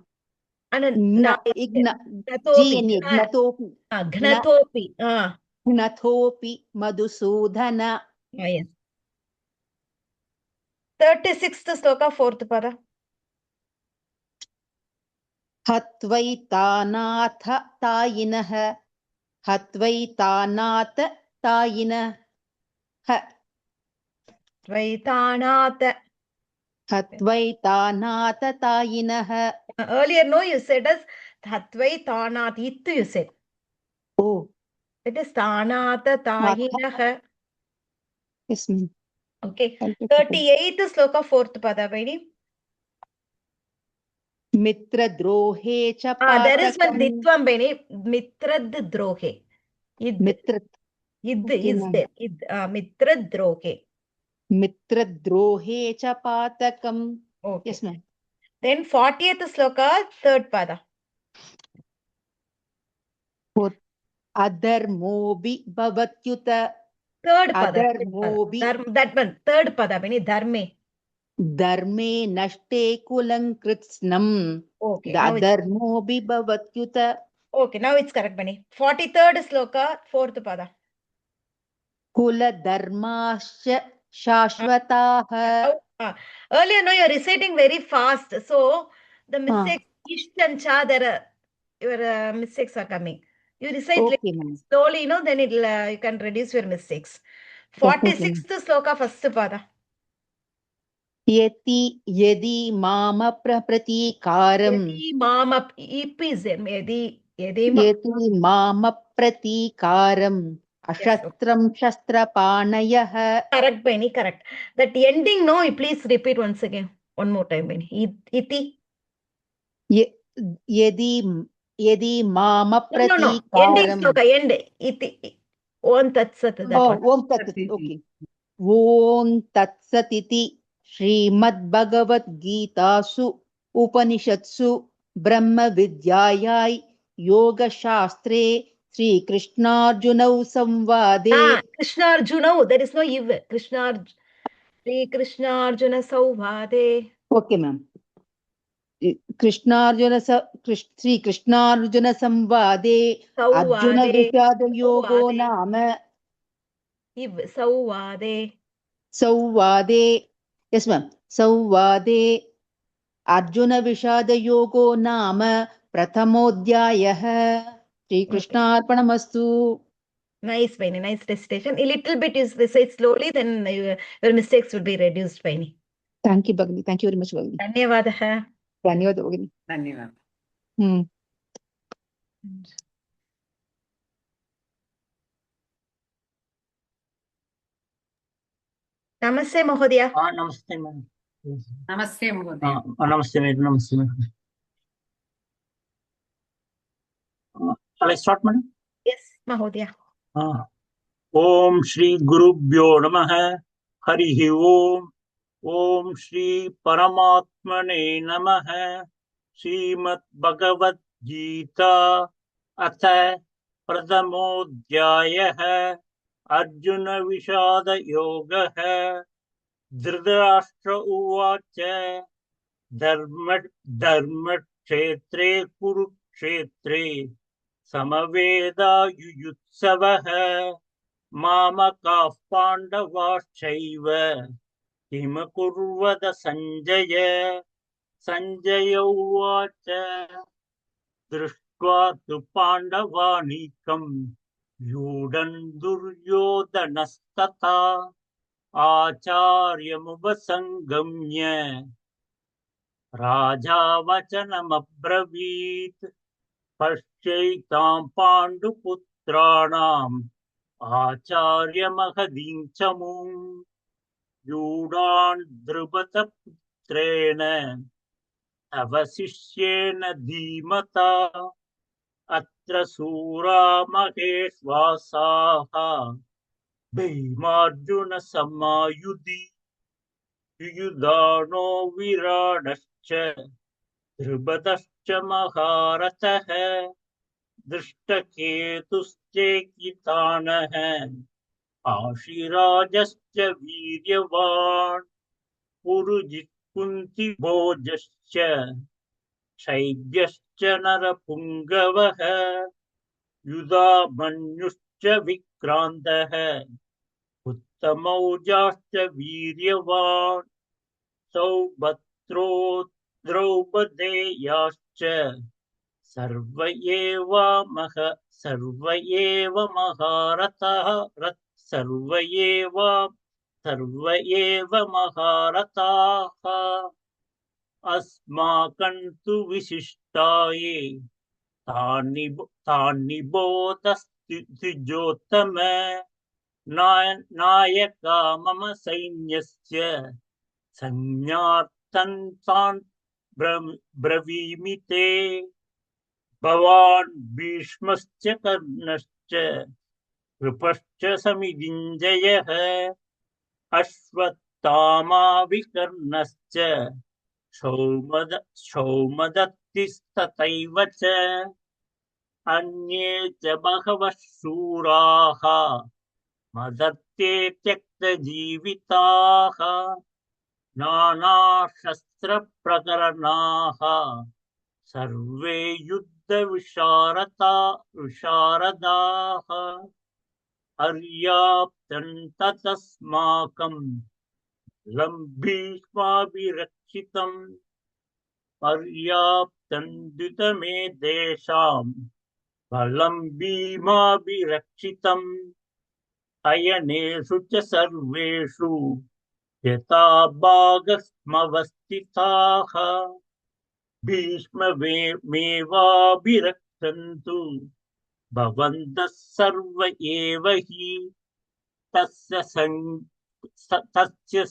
Gnatopi Madhusudana. Yes. 36th sloka, fourth pada. Hatvaitanatha tayinah. Hatvaitanatha tayinah. Hatvaitanatha tayinah. Earlier, no, you said as Hatvaitanat. It you said. Oh. It is Tanatha tayinah. Yes, ma'am. Okay. 38th sloka, fourth pada, Baini. Mitra drohe cha there is one Ditvam, Baini. Mitrad drohe. Mitra. Id is there. Mitra drohe. Mitra drohe cha patakam. Okay. Yes, ma'am. Then 40th sloka, third pada. Adharmobi bhavatyuta. third pada. अधर्मोऽपि That one, third pada, Beni, dharme. धर्मे नष्टे कुलं कृत्स्नम् Okay, now it's, अधर्मोऽपि भवत्युत okay, now it's correct, Beni. 43rd sloka, fourth pada. कुलधर्माश्च शाश्वताः Earlier, no, you're reciting very fast. So the mistakes, ish and cha, your mistakes are coming. You recite Okay, little ma'am. slowly, then it'll you can reduce your mistakes. 46th sloka, first pada. यदि माम प्रतीकारम् Yadi mama ipizem. Yadi यदि माम प्रतीकारम् अशस्त्रं शस्त्रपाणयः correct, Benny, correct. That ending, no, please repeat once again. One more time, Benny. Iti. यदि माम No. Ending प्रतीकारम् sloka, end. Iti. Om Tat Sat. That one. ओम तत्सत् okay ओम तत्सदिति श्रीमद्भगवद्गीतासु उपनिषत्सु ब्रह्मविद्यायां योगशास्त्रे श्रीकृष्णार्जुनौ संवादे Krishna Arjuna, there is no iv. Sri Krishna Arjuna Sauvade. Okay ma'am श्रीकृष्णार्जुन संवादे अर्जुन विषाद योगो नाम Iv Sauvade. संवादे यस मैम संवादे अर्जुन विषाद योगो नाम प्रथमोऽध्यायः श्रीकृष्णार्पणमस्तु Nice, Benny. Nice recitation. A little bit is recite slowly, then your mistakes will be reduced, Benny. Thank you भगिनी थैंक यू वेरी मच भगिनी धन्यवादः. धन्यवाद भगिनी धन्यवाद. नमस्ते महोदय. नमस्ते मैम. नमस्ते महोदय. नमस्ते मैम. नमस्ते ma'am. Shall I start, madam? Yes, महोदय. ओम श्री गुरुभ्यो नमः. हरिः ओम. ओम श्री परमात्मने नमः. श्रीमद् भगवद गीता अथ प्रथमोऽध्यायः अर्जुन विषाद योगः. धृतराष्ट्र उवाच धर्मक्षेत्रे कुरुक्षेत्रे समवेदायुयुत्सवः मामकाः पाण्डवाश्चैव किमकुर्वत सञ्जय. सञ्जय उवाच दृष्ट्वा तु पाण्डवानीकम् व्यूढन् दुर्योधनस्तथा आचार्यमुपसंगम्य राजा वचनमब्रवीत्. पश्यैतां पाण्डुपुत्राणाम् आचार्यमहदीं च मूं व्यूढान् द्रुपदपुत्रेण तव शिष्येन धीमता. अत्र शूरा महेश्वासाः भीमार्जुन समायुधि युयुधानो विराडश्च द्रुपदश्च महारथः. दृष्टकेतुश्चेकितानः आशिराजश्च वीर्यवान् पुरुजित् कुन्तिभोजश्च शैब्यश्च नरपुङ्गवः युधामन्युश्च विक्रान्तः उत्तमौजाश्च वीर्यवान् सौभद्रो द्रौपदेयाश्च सर्व एव महारथाः. अस्माकं तु विशिष्टाये तानि बोधस्त्रिजोत्तम. नायका मम सैन्यस्य संज्ञार्थं तान् ब्रवीमि ते. भवान् भीष्मश्च कर्णश्च कृपश्च समिदिञ्जयः अश्वत्थामा विकर्णश्च सौमदत्तिस्तथैव च अन्ये च बहवः शूराः ते त्यक्तजीविताः नानाशस्त्रप्रकरणाः सर्वे विशारदाः पर्याप्तं ततस्माकं भीष्माभिरक्षितम् पर्याप्तं द्युतमे देशां बलं भीमाभिरक्षितम् अयनेषु च सर्वेषु यथा भागस्मवस्थिताः भीष्ममेवाभिरक्षन्तु भवन्तः सर्व एव हि तस्य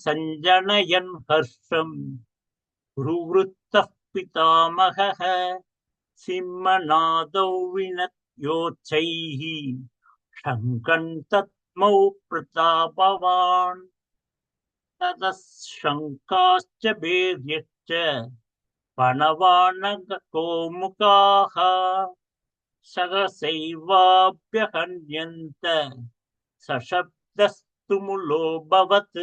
सञ्जनयन् हर्षम् रुवृत्तः पितामहः सिंहनादौ विनद्योच्चैः शङ्खं तस्मौ प्रतापवान् ततः शङ्काश्च भैर्यश्च पणवानककौमुकाः सहसैवाभ्यहन्यन्त सशब्दस्तुमुलोऽभवत्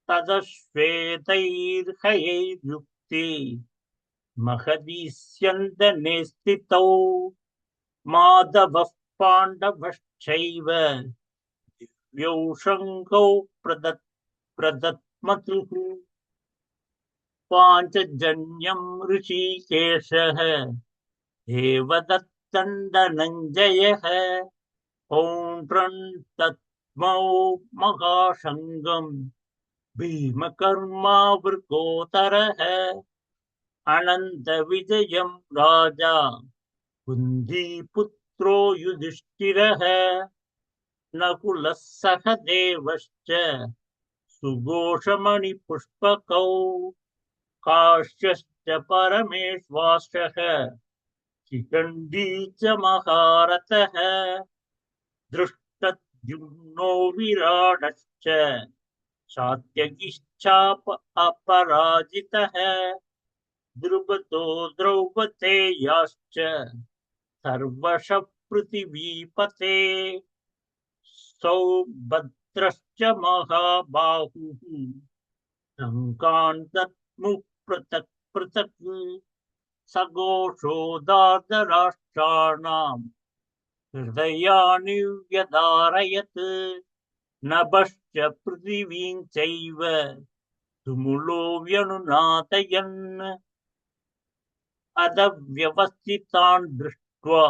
ततश्वेतैर्हयैर्युक्ते महदीस्यन्दने स्थितौ माधवः पाण्डवश्चैव दिव्यौ शङ्खौ प्रदत्मतुः पाञ्चजन्यं ऋषिकेशः देवदत्तं धनञ्जयः पौण्ड्रं तस्मौ महाशङ्गं भीमकर्मावृकोदरः अनन्तविजयं राजा कुन्तीपुत्रो युधिष्ठिरः नकुलः सह देवश्च सुघोषमणिपुष्पकौ काश्यश्च परमेश्वासः शिखण्डी च महारथः धृष्टद्युम्नो विराटश्च सात्यकिश्चाप अपराजितः द्रुपदो द्रौपदेयाश्च सर्वशः पृथिवीपते सौभद्रश्च महाबाहुः शङ्कान् दद्मुः पृथक् पृथक् सघोषो दार्धराष्ट्राणां हृदयानि व्यधारयत् नभश्च पृथिवीं चैव तुमुलो व्यनुनादयन् अदव्यवस्थितान् दृष्ट्वा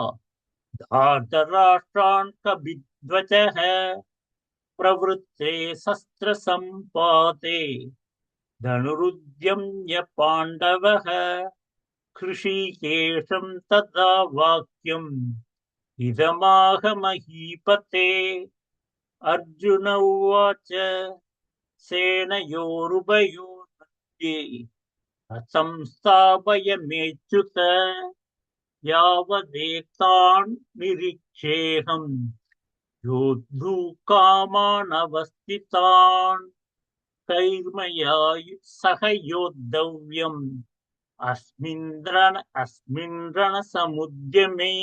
धार्तराष्ट्रान् कपिध्वजः प्रवृत्ते शस्त्रसम्पाते धनुरुद्यम्य पाण्डवः कृषिकेशं तदा वाक्यम् इदमाह महीपते अर्जुन उवाच सेनयोरुभयोर्मध्ये संस्थापयमेच्युत यावदेतान् निरीक्षेऽहम् योद्धुकामानवस्थितान् कैर्मया सह योद्धव्यम् अस्मिन् रणसमुद्यमे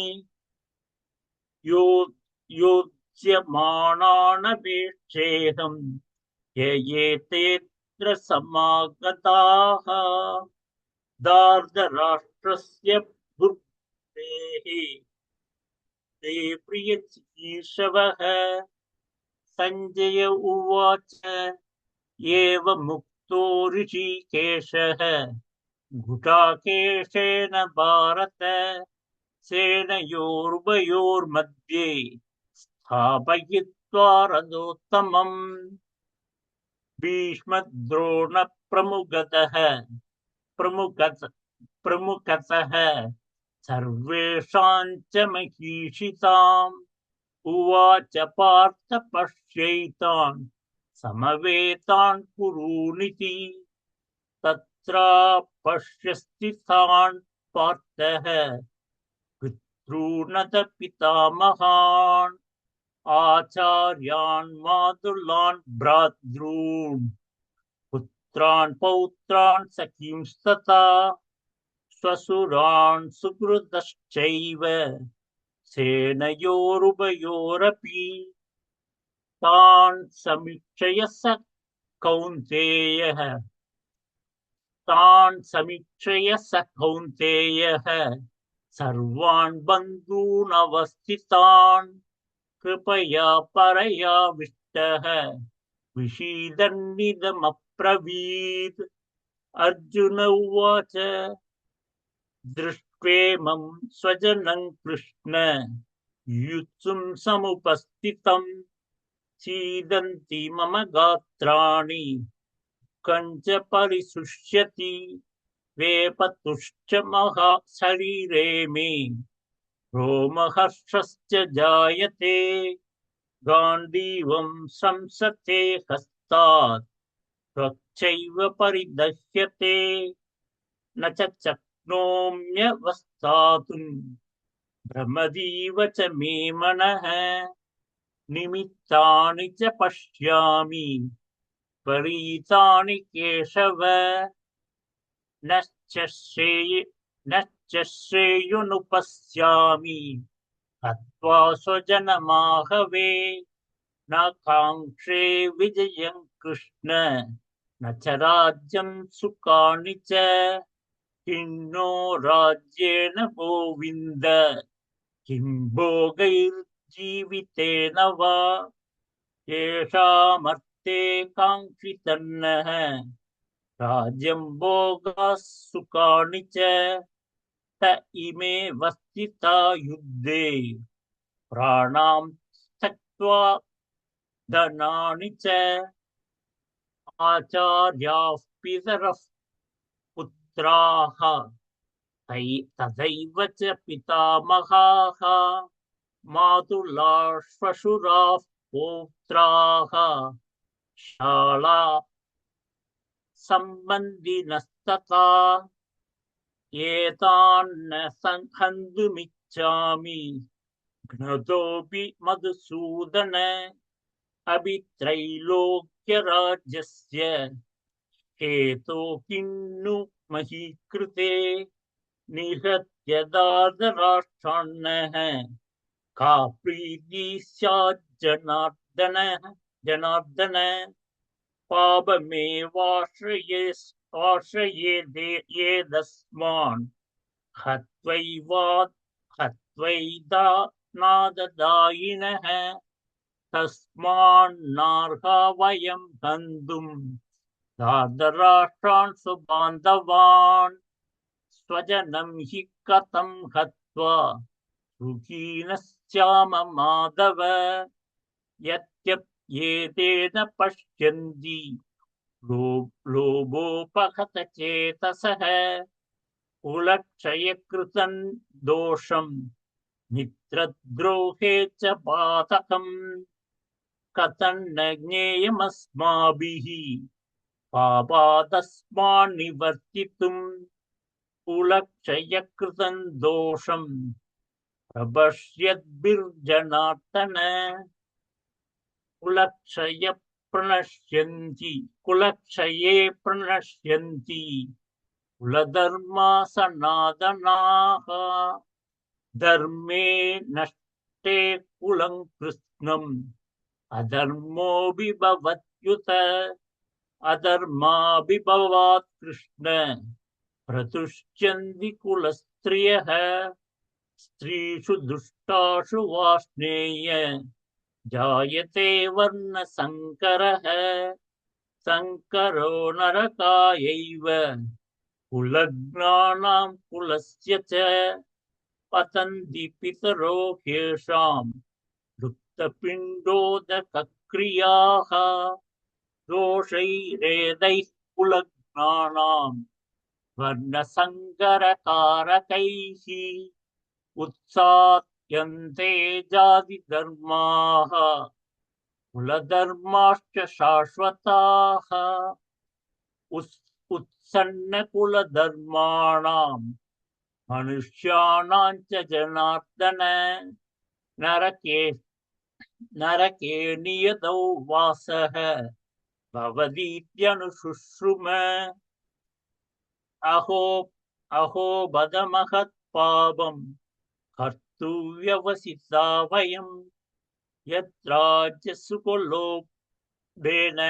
योत्स्यमानानपेक्षेऽहम् ययेतेऽत्र समागताः दार्धराष्ट्रस्य भूतेः ते प्रियचिकीर्षवः सञ्जय उवाच एवमुक्तो ऋषिकेशः गुडाकेशेन भारत सेनयोरुभयोर्मध्ये स्थापयित्वा रथोत्तमम् भीष्मद्रोणप्रमुखतः सर्वेषां च महीषिताम् उवाच पार्थ पश्यैतान् समवेतान् कुरूनिति तत्र पश्यस्थितान् पार्थः पितॄनथ पितामहान् आचार्यान् मातुलान् भ्रातॄन् पुत्रान् पौत्रान् सखींस्तथा स्वसुरान् सुहृदश्चैव सेनयोरुभयोरपि तान् समीक्षय स कौन्तेयः तान् समीक्षय स कौन्तेयः सर्वान् बन्धून् अवस्थितान् कृपया परयाविष्टः विषीदन्निदमब्रवीत् अर्जुन उवाच दृष्ट्वेमं स्वजनं कृष्ण युत्सुं समुपस्थितं सीदन्ति मम गात्राणि कञ्च परिशुष्यति वेपतुश्च महाशरीरे मे रोमहर्षश्च जायते गाण्डीवं संसते हस्तात् त्वच्चैव परिदह्यते न च शक्नोम्यवस्थातुं भ्रमदीव च मे मनः निमित्तानि च पश्यामि परीतानि केशव नश्च श्रेयुनुपश्यामि हत्वा स्वजनमाहवे न काङ्क्षे विजयं कृष्ण न च राज्यं सुखानि च किन्नो राज्येन गोविन्द किं भोगैर्जीवितेन वा येषामर्थे काङ्क्षितन्नः राज्यं भोगाः सुखानि च त इमे वस्थिता युद्धे प्राणां त्यक्त्वा धनानि च आचार्याः पितरः पुत्राः तथैव च पितामहाः मातुलाः श्वशुराः पौत्राः शाला सम्बन्धिनस्तथा एतान्न हन्तुमिच्छामि घ्नतोऽपि मधुसूदन अभित्रैलोक्यराज्यस्य हेतो किन्नु मही कृते निहत्य दार्धराष्ट्रान्नः का प्रीति स्यात् जनार्दन पापमेवाश्रयेदेदस्मान् हत्वैदानाददायिनः तस्मान्नार्हा वयं हन्तुं दार्धराष्ट्रान् सुबान्धवान् स्वजनं हि कथं हत्वा सुखिनः स्याम माधव यद्यप्येतेन पश्यन्ति लोभोपहत चेतसः कुलक्षयकृतं दोषं मित्रद्रोहे च पातकम् कथं न ज्ञेयमस्माभिः पापादस्मान् निवर्तितुम् कुलक्षयकृतं दोषं प्रपश्यद्भिर्जनार्दन कुलक्षये प्रणश्यन्ति कुलधर्मा सनातनाः धर्मे नष्टे कुलं कृत्स्नम् अधर्मोऽभिभवत्युत अधर्माभिभवात् कृष्ण प्रतुष्यन्ति कुलस्त्रियः स्त्रीषु दुष्टाषु वार्ष्णेय जायते वर्णसङ्करः सङ्करो नरकायैव कुलज्ञानां कुलस्य च पतन्ति पितरो ह्येषां लुप्तपिण्डोदकक्रियाः दोषैरेदैः कुलज्ञानां वर्णसङ्करकारकैः उत्साद्यन्ते जातिधर्माः कुलधर्माश्च शाश्वताः उत्सन्नकुलधर्माणां मनुष्याणां च जनार्दन नरके नियतौ वासः भवतीत्यनुशुश्रुम अहो बदमहत् पापं कर्तुव्यवसिता वयं यत्राज्यसुखलोभेन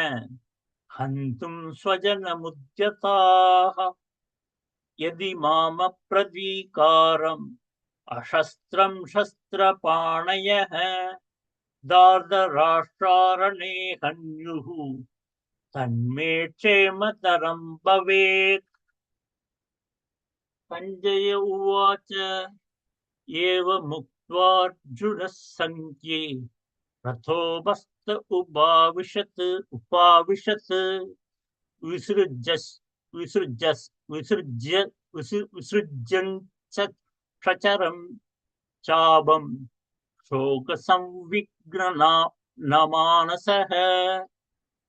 हन्तुं स्वजनमुद्यताः यदि मामप्रतीकारम् अशस्त्रं शस्त्रपाणयः दार्धराष्ट्रारणे हन्युः तन्मे क्षेमतरं भवेत्। सञ्जय उवाच एवमुक्त्वार्जुनः सङ्ख्ये रथोपस्थ उपाविशत् विसृज्यन् क्षचरं चापं शोकसंविघ्न मानसः।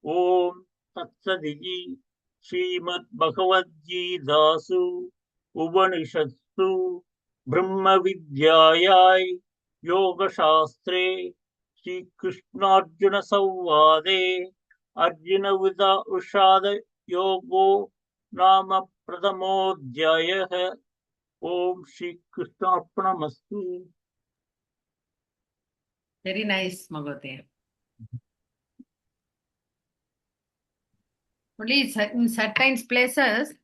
ॐ तत्सदिति श्रीमद्भगवद्गीतासु उपनिषत्सु ब्रह्मविद्यायां योगशास्त्रे श्रीकृष्णार्जुनसंवादे अर्जुनविषादयोगो नाम प्रथमोऽध्यायः। ॐ श्रीकृष्णार्पणमस्तु। Very nice, Magodaya. Only in certain places,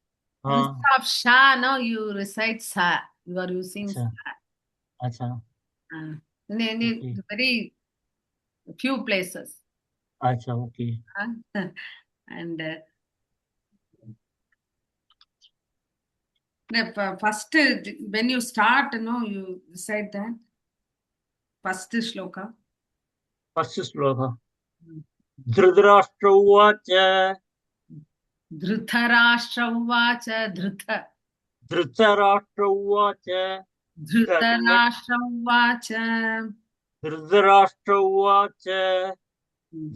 instead of sha, no, you recite sa. You are using sa. अच्छा In very few places. अच्छा okay And first, when you start, you recite that. First shloka. First श्लोकः धृतराष्ट्र उवाच Dhritarashtra uvacha Dhritarashtra उवाच Dhritarashtra uvacha Dhritarashtra उवाच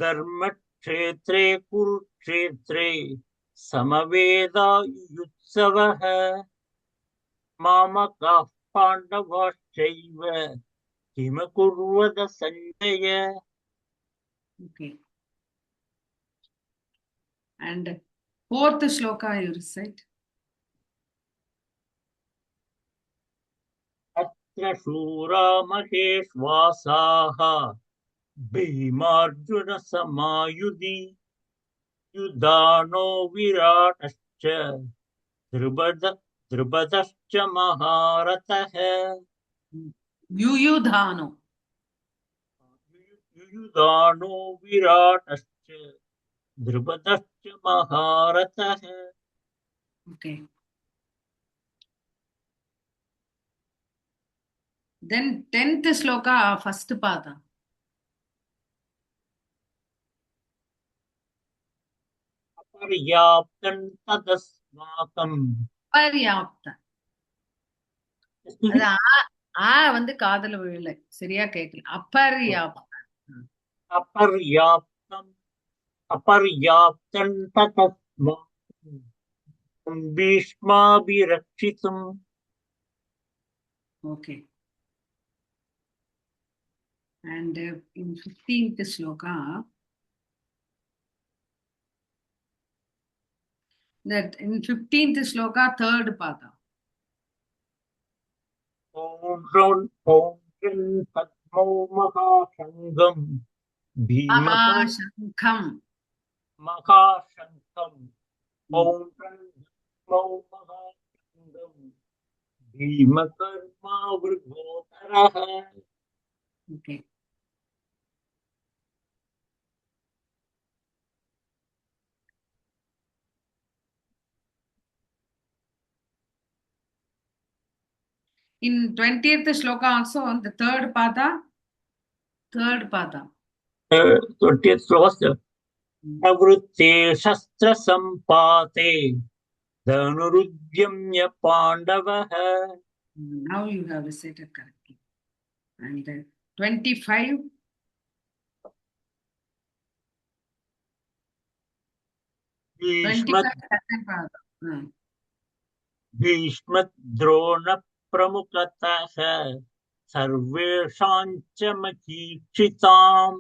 धर्मक्षेत्रे कुरुक्षेत्रे समवेदायुत्सवः मामकाः पाण्डवाश्चैव किमकुर्वत Sanjaya. Okay. And fourth shloka you recite. अत्र शूरा महेश्वासाः भीमार्जुनसमायुधि युधानो विराटश्च द्रुपदश्च महारथः। Yuyudhano. युयुधानो विराटश्च द्रुपदश्च महारथः। Okay. Then 10th shloka, first pada. अपर्याप्तं तदस्माकं Paryapta. அது வந்து காதுல விழல, சரியா கேட்கல. அபர்யாப்த. अपर्याप्तं तदस्माकं भीष्माभिरक्षितुम्। Okay. And in 15th shloka, that in 15th shloka, third pada. पौंड्रं पद्मौ महाशङ्खं Mahashankham. महाशङ्खं पौंड्रं पद्मौ महाशङ्खं भीमकर्मावृकोदरः। Okay. In 20th shloka also, the third pada. 20th श्लोकस्य प्रवृत्ते शस्त्रसम्पाते धनुरुद्यम्य पाण्डवः। Now you have recited correctly. And 25. भीष्मद्रोणप्रमुखतः सर्वेषां च महीक्षिताम्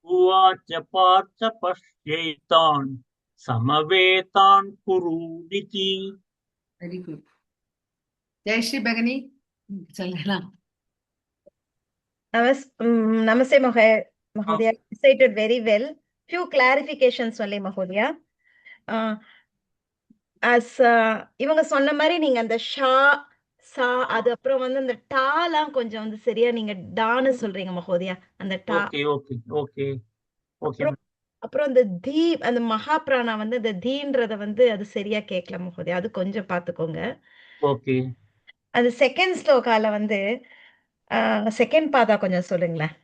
उवाच पार्थ पश्येतान् समवेतान् कुरूनिति। Very good. Jai Shri Bhagini. Chalena. Namaste, Mahodaya. Recited very well. Few clarifications only, Mahodaya. As இவங்க சொன்ன மாதிரி நீங்க அந்த ஷா சா அது அப்புறம் வந்து அந்த டாலாம் கொஞ்சம் வந்து சரியா நீங்க டான்னு சொல்றீங்க மகோதயா அந்த டா Okay, okay, okay, okay. அப்புறம் அப்புறம் அந்த தீ அந்த மகாபிராணா வந்து அந்த தீன்றத வந்து அது சரியா கேட்கல மகோதயா அது கொஞ்சம் பாத்துக்கோங்க. Okay. அது செகண்ட் ஸ்லோகால வந்து செகண்ட் பாதா கொஞ்சம் சொல்லுங்களேன்.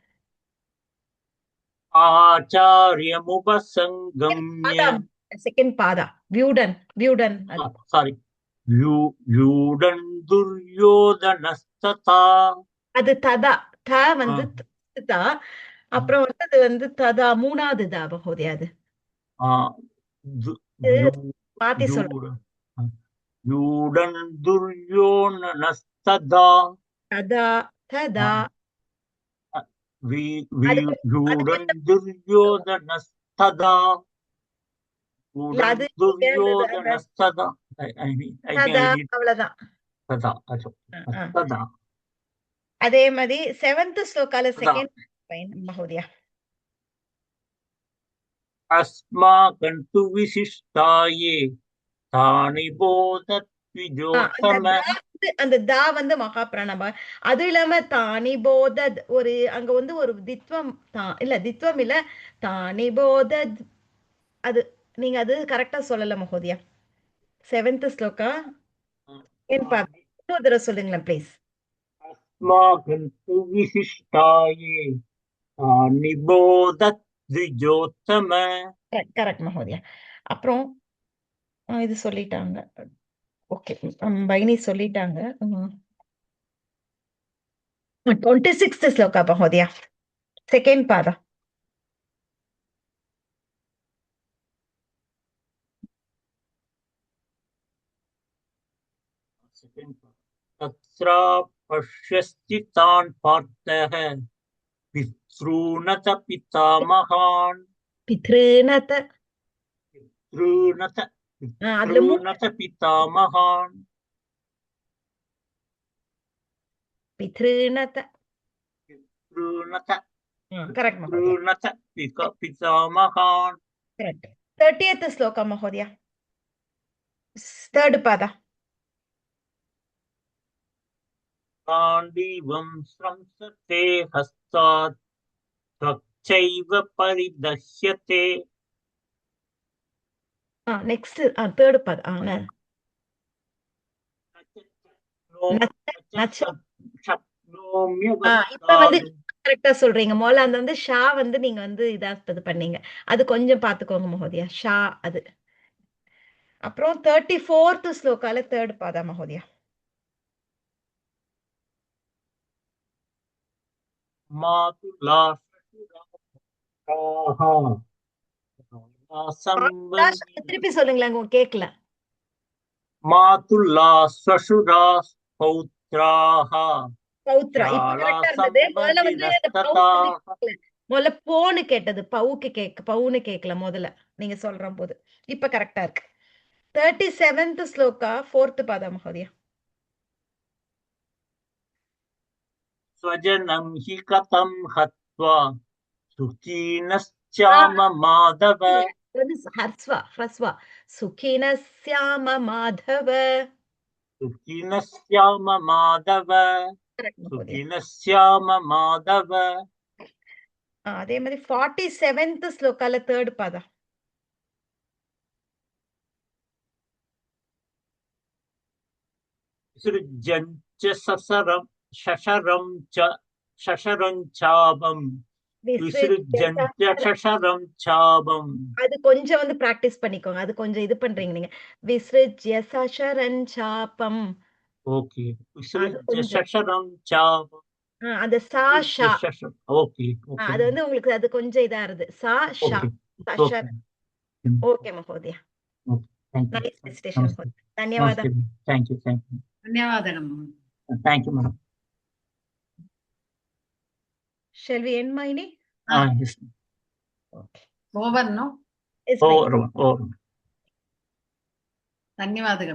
आचार्यमुपसङ्गम्य செகண்ட் பாதா வியூடன் sorry व्यूढन् दुर्योधनस्तथा அது ததா த வந்து தா அப்புறம் வந்து அது வந்து ததா மூணாவது தா மகோதயா அது மாத்தி சொல்றேன். व्यूढन् दुर्योधनस्तथा ததா ததா व्यूढन् दुर्योधनस्तथा அது दुर्योधनस्तथा அவ்வளவுதான். तथा तथा அதே மாதிரி செவன்த் ஸ்லோகால செகண்ட் மகோதயா अस्माकं तु विशिष्टाये तानि बोधत्विजोत्तम அந்த தா வந்து மகாபிராணபா அது இல்லாம தானி போதத் ஒரு அங்க வந்து ஒரு தித்வம் தித்வம் இல்ல தானி போதத் அது நீங்க அது கரெக்டா சொல்லல மகோதயா. செவன்த் ஸ்லோகா இன்னொரு தடவை சொல்லுங்களேன் ப்ளீஸ். अस्माकं तु विशिष्टाये तानि बोधत्विजोत्तम கரெக்ட் மகோதயா. அப்புறம் இது சொல்லிட்டாங்க. ஓகே பைனி சொல்லிட்டாங்க. 26th ஸ்லோகா மகோதயா செகண்ட் பாதா. तत्र पश्यति तान् पार्थः पितॄणत पितामहान् பித்ருநத पितॄणत पितामहान् பித்ருநத கரெக்ட் மகோதயா. पितामहान् கரெக்ட். 30th ஸ்லோகா மகோதயா தேர்ட் பாதா. गाण्डीवं संसते हस्तात् त्वक्चैव परिदह्यते நெக்ஸ்ட் தேர்ட் பாதா. இப்ப வந்து கரெக்டா சொல்றீங்க. முதல்ல அந்த வந்து ஷா வந்து நீங்க வந்து இது பண்ணீங்க அது கொஞ்சம் பாத்துக்கோங்க மகோதயா ஷா அது. அப்புறம் 34th ஸ்லோகால தேர்ட் பாதா மகோதயா. திருப்பி சொல்லுங்களேன் கேக்கல. மாதுலா ஸ்வசுரா பௌத்ராஹ பௌத்ரா இப்ப கரெக்டா இருந்தது. முதல்ல வந்து முதல்ல போன்னு கேட்டது பவுன்னு கேட்கல முதல்ல நீங்க சொல்ற போது. இப்ப கரெக்டா இருக்கு. 37th ஸ்லோகா 4th பாதா மகோதயா. ஸ்வஜனம் ஹி கதம் ஹத்வா சுகீனஸ்யாம மாதவ ஹ்ரஸ்வா சுகீனஸ்யாம மாதவ சுகீனஸ்யாம மாதவ சுகீனஸ்யாம மாதவ. அதே மாதிரி 47th ஸ்லோகால தேர்ட் பாதா. விசிருஜ்யஞ்ச சசரம் ஷஷரம் ச ஷஷரம் சாபம் விசிருஜ்யஞ்ச ஷஷரம் சாபம். அது கொஞ்சம் வந்து பிராக்டிஸ் பண்ணிக்கோங்க. அது கொஞ்சம் இது பண்றீங்க நீங்க. விசிருஜ்ய சஷரம் சாபம். ஓகே விசிருஜ்ய சஷரம் சாபம் அந்த சா ஷா. ஓகே அது வந்து உங்களுக்கு அது கொஞ்சம் இதா இருது. சா ஷா சஷர். ஓகே மகோதயா. Nice discussion. ధన్యవాదాలు. థ్యాంక్ యూ ధన్యవాదాలు. Thank you madam. Shall we end, Maini? Yes. Okay. Over, no? It's over. ధన్యవాదాలు.